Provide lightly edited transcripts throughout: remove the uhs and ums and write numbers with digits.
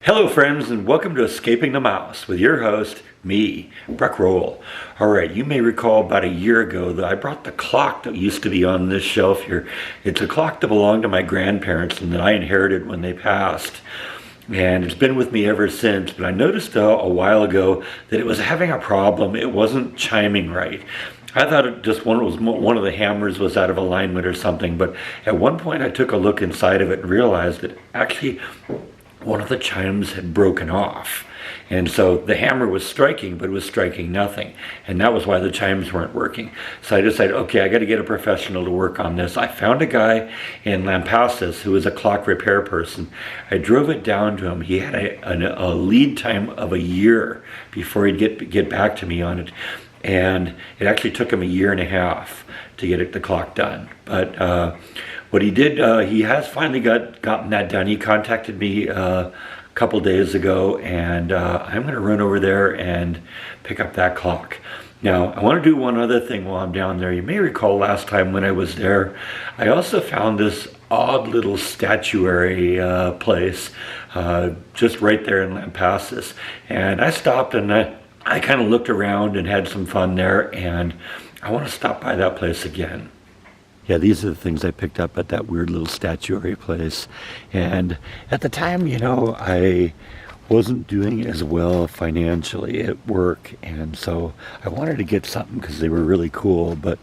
Hello friends, and welcome to Escaping the Mouse with your host, me, Breck Roll. Alright, you may recall about a year ago that I brought the clock that used to be on this shelf here. It's a clock that belonged to my grandparents and that I inherited when they passed. And it's been with me ever since, but I noticed a while ago that it was having a problem. It wasn't chiming right. I thought it just one of the hammers was out of alignment or something, but at one point I took a look inside of it and realized that actually one of the chimes had broken off. And so the hammer was striking, but it was striking nothing. And that was why the chimes weren't working. So I decided, okay, I got to get a professional to work on this. I found a guy in Lampasas who was a clock repair person. I drove it down to him. He had a lead time of a year before he'd get back to me on it. And it actually took him a year and a half to get the clock done. But what he did, he has finally gotten that done. He contacted me a couple days ago, and I'm going to run over there and pick up that clock. Now, I want to do one other thing while I'm down there. You may recall last time when I was there, I also found this odd little statuary place just right there in Lampasas. And I stopped and I kind of looked around and had some fun there, and I want to stop by that place again. Yeah, these are the things I picked up at that weird little statuary place. And at the time, you know, I wasn't doing as well financially at work. And so I wanted to get something because they were really cool, but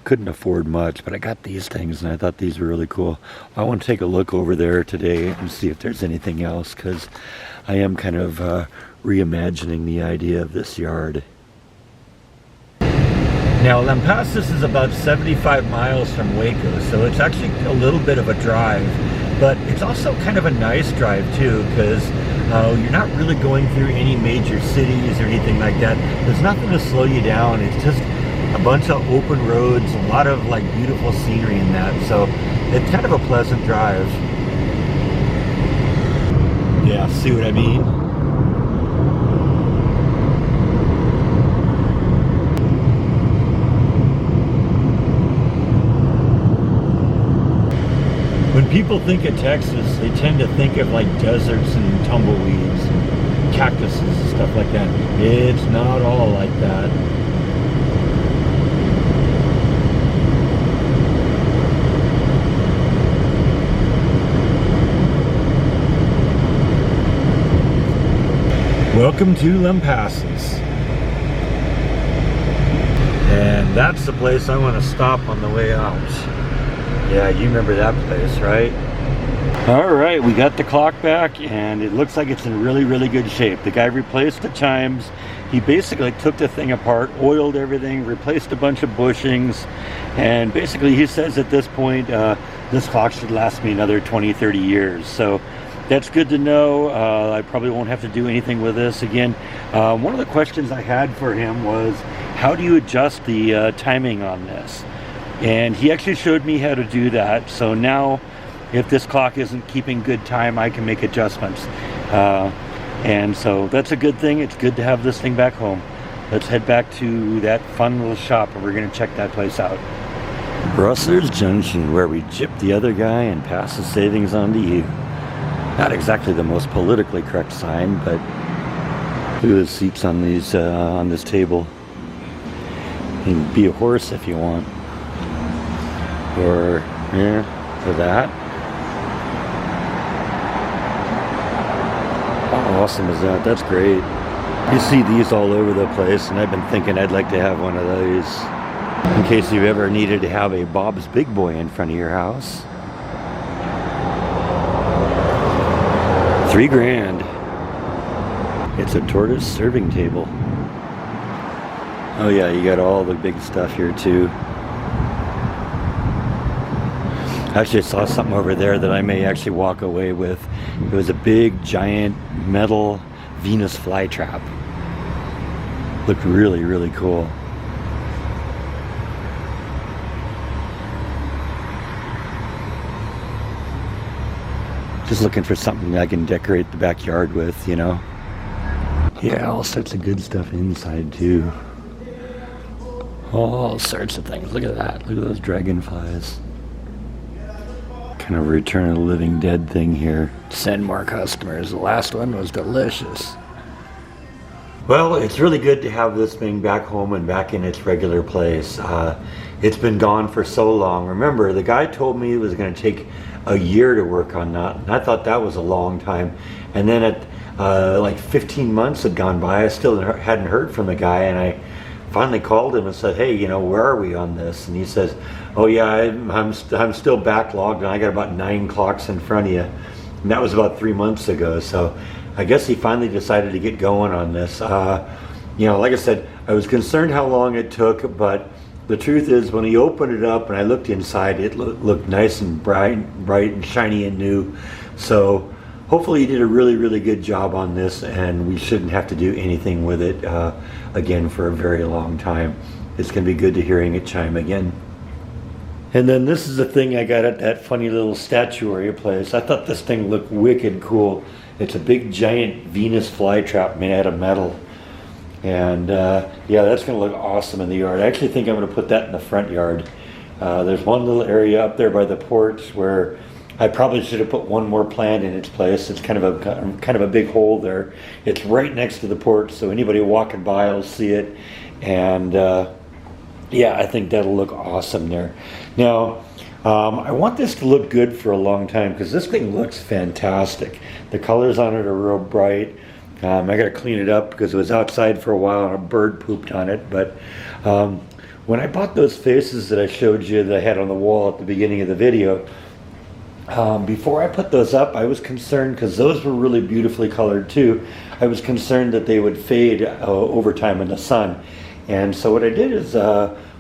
couldn't afford much. But I got these things and I thought these were really cool. I want to take a look over there today and see if there's anything else, because I am kind of reimagining the idea of this yard. Now, Lampasas is about 75 miles from Waco, so it's actually a little bit of a drive, but it's also kind of a nice drive too, because you're not really going through any major cities or anything like that. There's nothing to slow you down. It's just a bunch of open roads, a lot of like beautiful scenery in that, so it's kind of a pleasant drive. Yeah, see what I mean? When people think of Texas, they tend to think of like deserts and tumbleweeds and cactuses and stuff like that. It's not all like that. Welcome to Lampasas. And that's the place I want to stop on the way out. Yeah, you remember that place, right? All right, we got the clock back, and it looks like it's in really, really good shape. The guy replaced the chimes. He basically took the thing apart, oiled everything, replaced a bunch of bushings, and basically he says at this point, this clock should last me another 20, 30 years. So that's good to know. I probably won't have to do anything with this again. One of the questions I had for him was, how do you adjust the timing on this? And he actually showed me how to do that. So now, if this clock isn't keeping good time, I can make adjustments. And so that's a good thing. It's good to have this thing back home. Let's head back to that fun little shop, and we're going to check that place out. Rustler's Junction, where we chip the other guy and pass the savings on to you. Not exactly the most politically correct sign, but look at the seats on these on this table. You can be a horse if you want. Or that. How awesome is that? That's great. You see these all over the place, and I've been thinking I'd like to have one of those in case you ever needed to have a Bob's Big Boy in front of your house. $3,000. It's a tortoise serving table. Oh yeah, you got all the big stuff here too. Actually, I saw something over there that I may actually walk away with. It was a big, giant, metal Venus flytrap. Looked really, really cool. Just looking for something I can decorate the backyard with, you know. Yeah, all sorts of good stuff inside, too. All sorts of things. Look at that. Look at those dragonflies. kind of return of the living dead thing here. Send more customers. The last one was delicious. Well, it's really good to have this thing back home and back in its regular place. It's been gone for so long. Remember, the guy told me it was going to take a year to work on that, and I thought that was a long time. And then at like 15 months had gone by, I still hadn't heard from the guy, and I finally called him and said, hey, you know, where are we on this? And he says, oh yeah, I'm still backlogged, and I got about 9 clocks in front of you. And that was about 3 months ago. So I guess he finally decided to get going on this. You know, like I said, I was concerned how long it took, but the truth is when he opened it up and I looked inside, it looked nice and bright and shiny and new. So hopefully he did a really, really good job on this, and we shouldn't have to do anything with it again for a very long time. It's going to be good to hearing it chime again. And then this is the thing I got at that funny little statuary place. I thought this thing looked wicked cool. It's a big giant Venus flytrap made out of metal. And yeah, that's going to look awesome in the yard. I actually think I'm going to put that in the front yard. There's one little area up there by the porch where I probably should have put one more plant in its place. It's kind of a big hole there. It's right next to the porch, so anybody walking by will see it. And yeah, I think that'll look awesome there. Now, I want this to look good for a long time because this thing looks fantastic. The colors on it are real bright. I got to clean it up because it was outside for a while and a bird pooped on it. But when I bought those faces that I showed you that I had on the wall at the beginning of the video, before I put those up, I was concerned because those were really beautifully colored too. I was concerned that they would fade over time in the sun. And so what I did is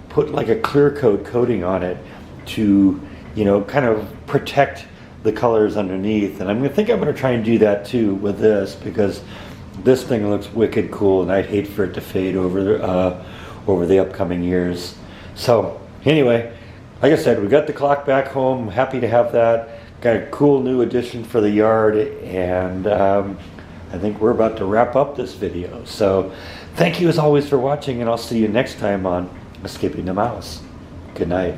put like a clear coat coating on it to, you know, kind of protect the colors underneath. And I'm going to try and do that too with this, because this thing looks wicked cool and I'd hate for it to fade over the upcoming years. So anyway, like I said, we got the clock back home. Happy to have that. Got a cool new addition for the yard, and I think we're about to wrap up this video. So thank you as always for watching, and I'll see you next time on Escaping the Mouse. Good night.